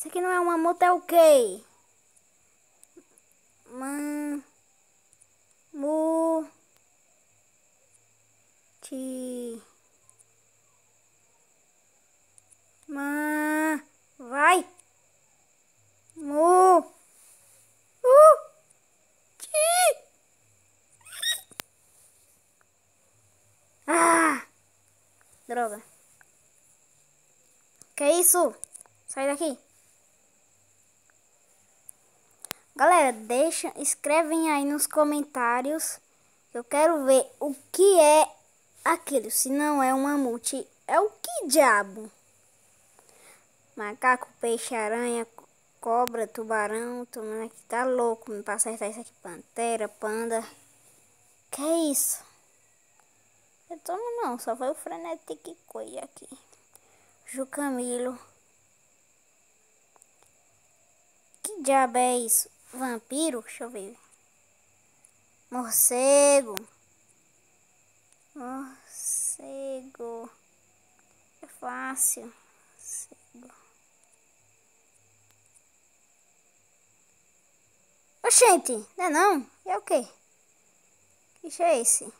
Isso aqui não é uma multa, é o quê? Vai. Ti. Ah, droga. Que isso? Sai daqui. Galera, escrevem aí nos comentários. Eu quero ver o que é aquilo. Se não é uma mamute, é o que diabo? Macaco, peixe, aranha, cobra, tubarão. Tô vendo aqui, tá louco pra acertar isso aqui. Pantera, panda. Que é isso? Eu tô não, só foi o Frenetic Coisa aqui. Jucamilo. Que diabo é isso? Vampiro? Deixa eu ver. Morcego. Morcego. É fácil. Morcego. Oxente, não é não? É o quê? Que bicho é esse?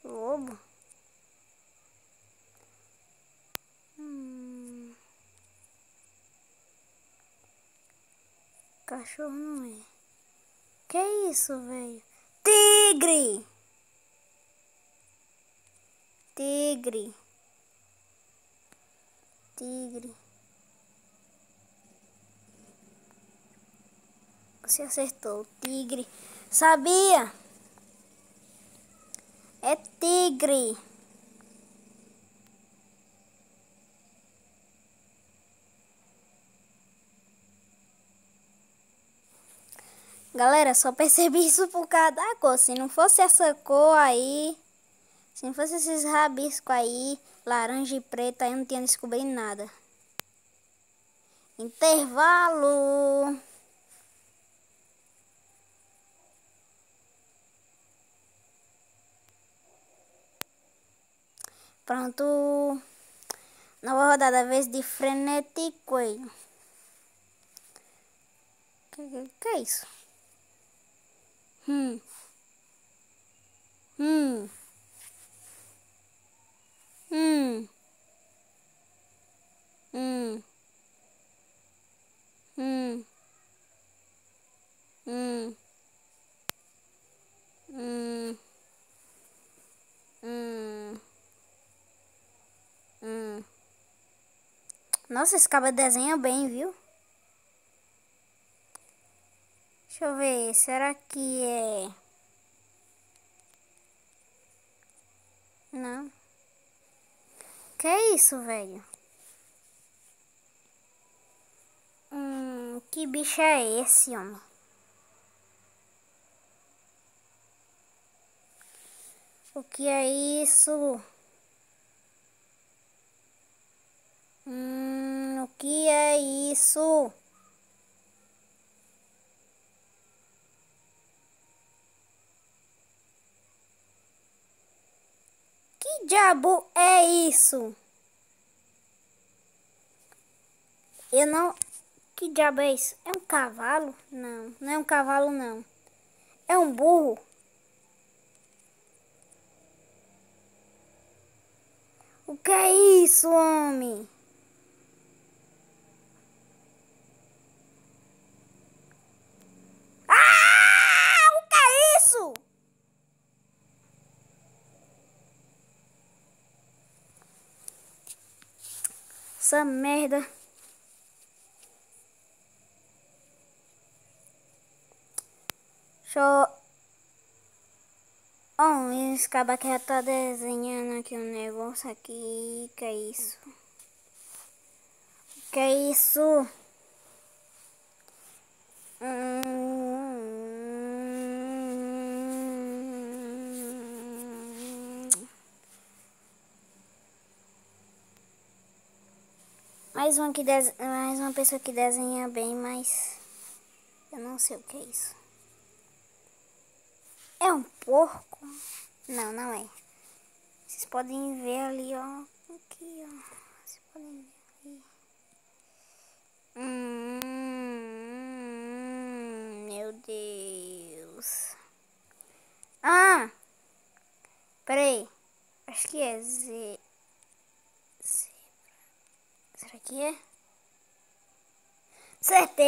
Lobo? Cachorro não é. Que é isso, velho? Tigre! Tigre. Tigre. Você acertou. Tigre. Sabia? É tigre. Galera, só percebi isso por causa da cor. Se não fosse essa cor aí, se não fosse esses rabiscos aí, laranja e preto, aí eu não tinha descobrido nada. Intervalo. Pronto. Nova rodada, vez de Frenetic Coelho. Que é isso? Hum. Hum. Hum. Hum. Hum. Hum. Hum. Hum. Hum. Nossa, esse cabra desenha bem, viu? Deixa eu ver, será que é... Não. Que é isso, velho? Que bicho é esse, homem? O que é isso? O que é isso? Que diabo é isso? Eu não... Que diabo é isso? É um cavalo? Não, não é um cavalo, não. É um burro? O que é isso, homem? Ah! O que é isso? Essa merda. Deixa eu... esse cara aqui já tá desenhando aqui um negócio aqui. Que é isso? Que é isso? Mais uma pessoa que desenha bem, mas eu não sei o que é isso. É um porco? Não, não é. Vocês podem ver ali, ó. Aqui, ó. Vocês podem ver ali. Meu Deus. Ah, peraí. Acho que é será que é? Acertei!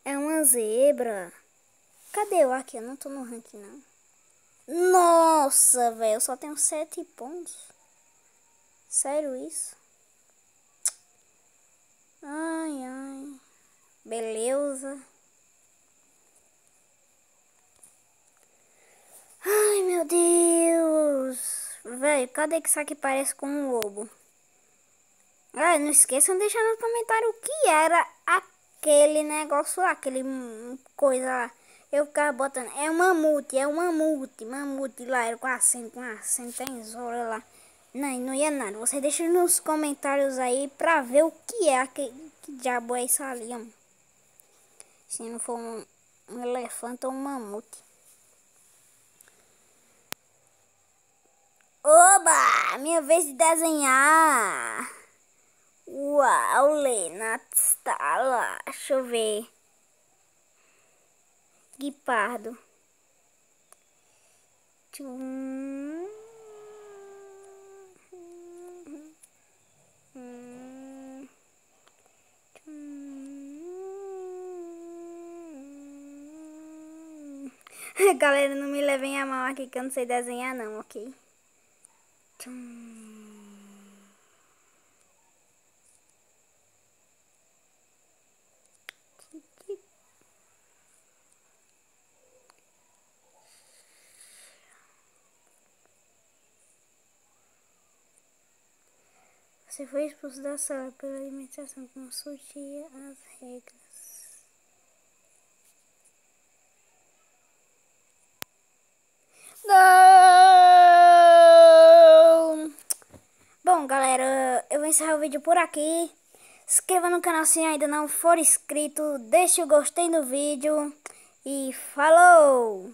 É uma zebra. Cadê eu aqui? Eu não tô no ranking, não. Nossa, velho, eu só tenho 7 pontos. Sério isso? Ai, ai. Beleza. Ai, meu Deus. Velho, cadê que isso aqui parece com um lobo? Ah, não esqueçam de deixar no comentário o que era aquele negócio lá, aquele coisa lá. Eu ficava botando, é um mamute lá, era com acento, tem zora lá. Não, não ia nada. Você deixa nos comentários aí pra ver o que é, que diabo é isso ali, ó. Se não for um elefante ou um mamute. Oba! Minha vez de desenhar. Uau, Lena, está lá. Deixa eu ver. Guipardo. Tchum. Galera, não me levem a mão aqui que eu não sei desenhar não, ok? Você foi expulso da sala pela alimentação. Consulte as regras. Não! Bom, galera, eu vou encerrar o vídeo por aqui. Se inscreva no canal se ainda não for inscrito. Deixe o gostei no vídeo. E falou!